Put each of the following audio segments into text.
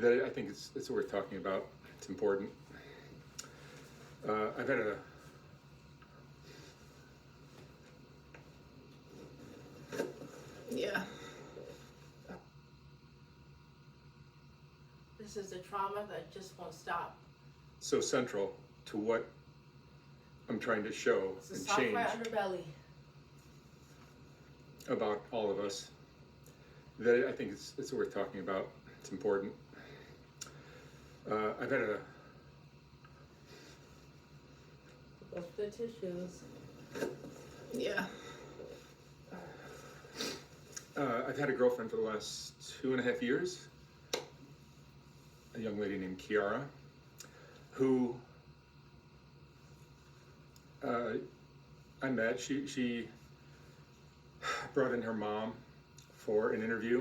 that I think it's worth talking about. It's important. I've had a Yeah. This is a trauma that just won't stop. so central to what I'm trying to show It's a and soft change white underbelly. about all of us that I think it's worth talking about. It's important. I've had a Both the tissues. Yeah. I've had a girlfriend for the last 2.5 years, a young lady named Kyara, who I met. She brought in her mom for an interview.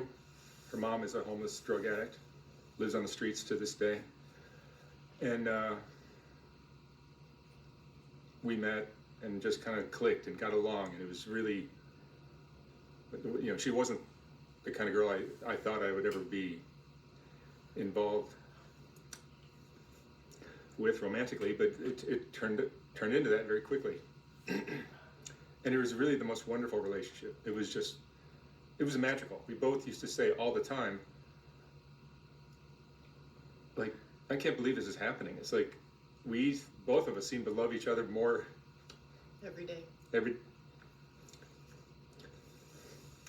Her mom is a homeless drug addict, lives on the streets to this day. And we met and just kind of clicked and got along. And it was really, she wasn't the kind of girl I thought I would ever be involved with romantically, but it turned into that very quickly. And it was really the most wonderful relationship. It was magical. We both used to say all the time, like, I can't believe this is happening. It's like both of us seem to love each other more Every day.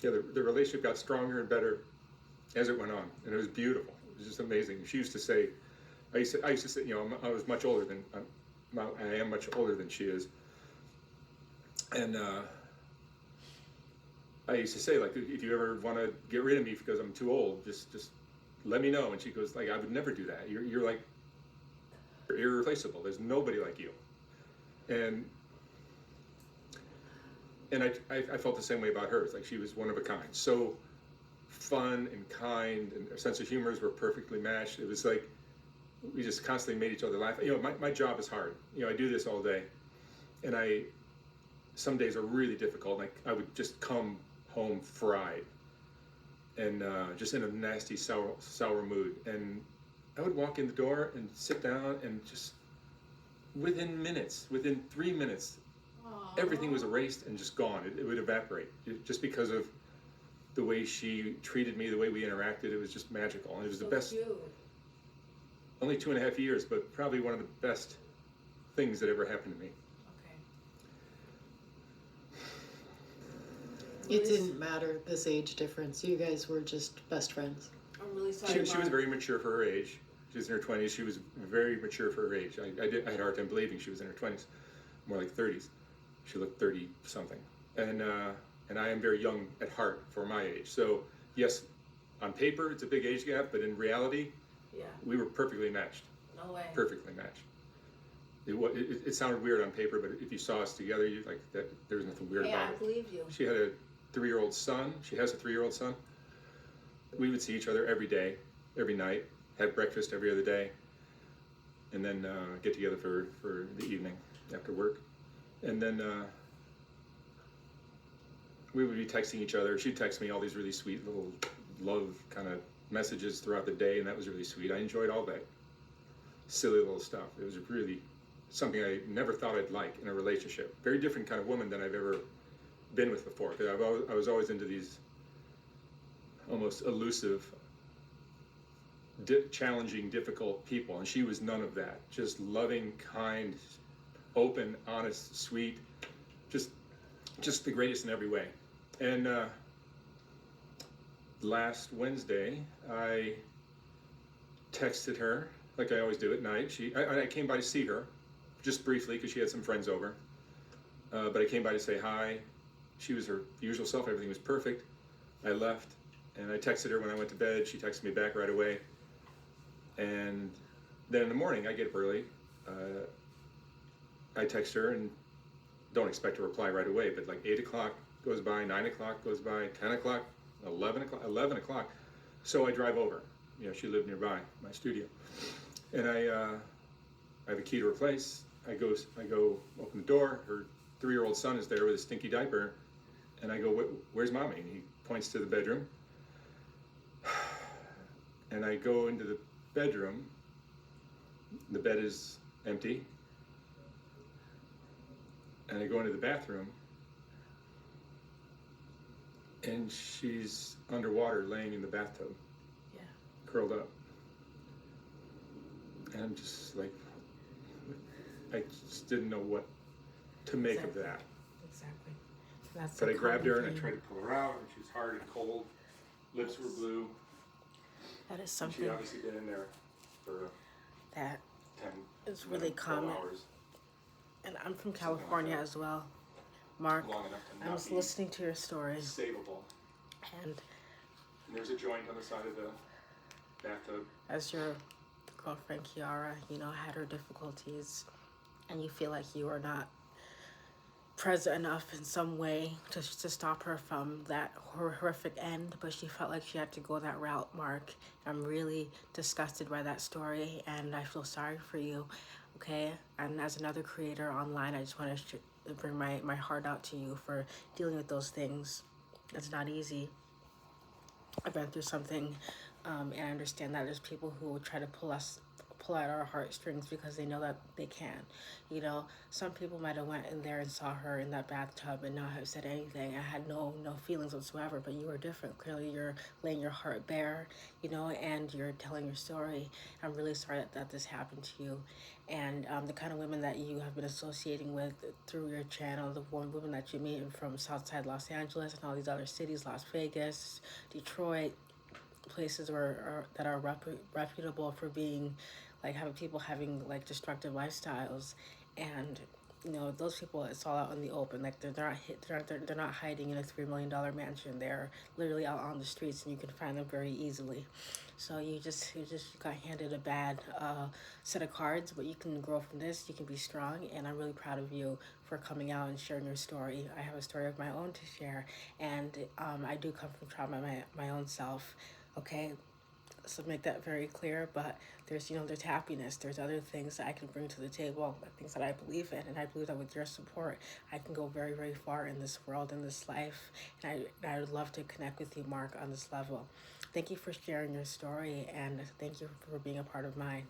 The relationship got stronger and better as it went on, and it was beautiful. It was just amazing. She used to say, I used to say, I was much older than I am much older than she is, and I used to say, like, if you ever want to get rid of me because I'm too old, just let me know. And she goes, like, I would never do that. You're like, you're irreplaceable. There's nobody like you. And I felt the same way about her. It's like she was one of a kind. So fun and kind, and her sense of humors were perfectly matched. It was like we just constantly made each other laugh. My job is hard. I do this all day, and some days are really difficult. Like I would just come home fried and just in a nasty sour mood, and I would walk in the door and sit down, and just within 3 minutes, Aww. everything was erased and just gone. It would evaporate just because of the way she treated me, the way we interacted. It was just magical, and it was the best. Cute. Only 2.5 years, but probably one of the best things that ever happened to me. Okay. It didn't matter, this age difference. You guys were just best friends. I'm really sorry. She was very mature for her age. She was in her 20s. She was very mature for her age. I had a hard time believing she was in her 20s, more like 30s. She looked 30 something, and I am very young at heart for my age. So yes, on paper it's a big age gap, but in reality, Yeah. we were perfectly matched. No way. Perfectly matched. It sounded weird on paper, but if you saw us together, you like that. There was nothing weird Hey, about I it. believe you. She had a 3-year-old son. She has a 3-year-old son. We would see each other every day, every night, have breakfast every other day, and then get together for the evening after work. And then we would be texting each other. She'd text me all these really sweet little love kind of messages throughout the day, and that was really sweet. I enjoyed all that silly little stuff. It was really something I never thought I'd like in a relationship. Very different kind of woman than I've ever been with before. Because I was always into these almost elusive, challenging, difficult people, and she was none of that. Just loving, kind, open, honest, sweet, just the greatest in every way. And last Wednesday, I texted her like I always do at night. I came by to see her, just briefly because she had some friends over. But I came by to say hi. She was her usual self. Everything was perfect. I left, and I texted her when I went to bed. She texted me back right away. And then in the morning, I get up early. I text her and don't expect a reply right away, but like 8 o'clock goes by, 9 o'clock goes by, 10 o'clock, 11 o'clock. So I drive over. She lived nearby my studio, and I have a key to her place. I go open the door. Her 3-year-old son is there with a stinky diaper, and I go, "Where's mommy?" And he points to the bedroom, and I go into the bedroom. The bed is empty. And I go into the bathroom, and she's underwater laying in the bathtub. Yeah. Curled up. And I'm just like, I just didn't know what to make Exactly. of that. Exactly. That's But the I grabbed her and I common tried theme. to pull her out, and she was hard and cold. Lips were blue. That is And something she'd obviously been in there for that 10, is really 12 common. hours. And I'm from Something like California that. as well. Mark, Long enough to I not was be listening to your story, savable. and And there's a joint on the side of the bathtub. as your girlfriend Kyara, you know, had her difficulties, and you feel like you are not present enough in some way to stop her from that horrific end, but she felt like she had to go that route, Mark. I'm really disgusted by that story, and I feel sorry for you, okay? And as another creator online, I just want to bring my heart out to you for dealing with those things. It's not easy. I've been through something, and I understand that there's people who will try to pull at our heartstrings because they know that they can. You know, some people might have went in there and saw her in that bathtub and not have said anything. I had no feelings whatsoever, but you are different. Clearly you're laying your heart bare, you know, and you're telling your story. I'm really sorry that this happened to you. And the kind of women that you have been associating with through your channel, the women that you meet from Southside Los Angeles and all these other cities, Las Vegas, Detroit, places that are reputable for being like having people having like destructive lifestyles, and you know those people, it's all out in the open. Like they're not hiding in a $3 million mansion. They're literally out on the streets, and you can find them very easily. So you just got handed a bad set of cards, but you can grow from this. You can be strong, and I'm really proud of you for coming out and sharing your story. I have a story of my own to share, and I do come from trauma my own self. Okay, so make that very clear. But there's happiness, there's other things that I can bring to the table, things that I believe in, and I believe that with your support I can go very, very far in this world, in this life, and I would love to connect with you, Mark, on this level. Thank you for sharing your story, and thank you for being a part of mine.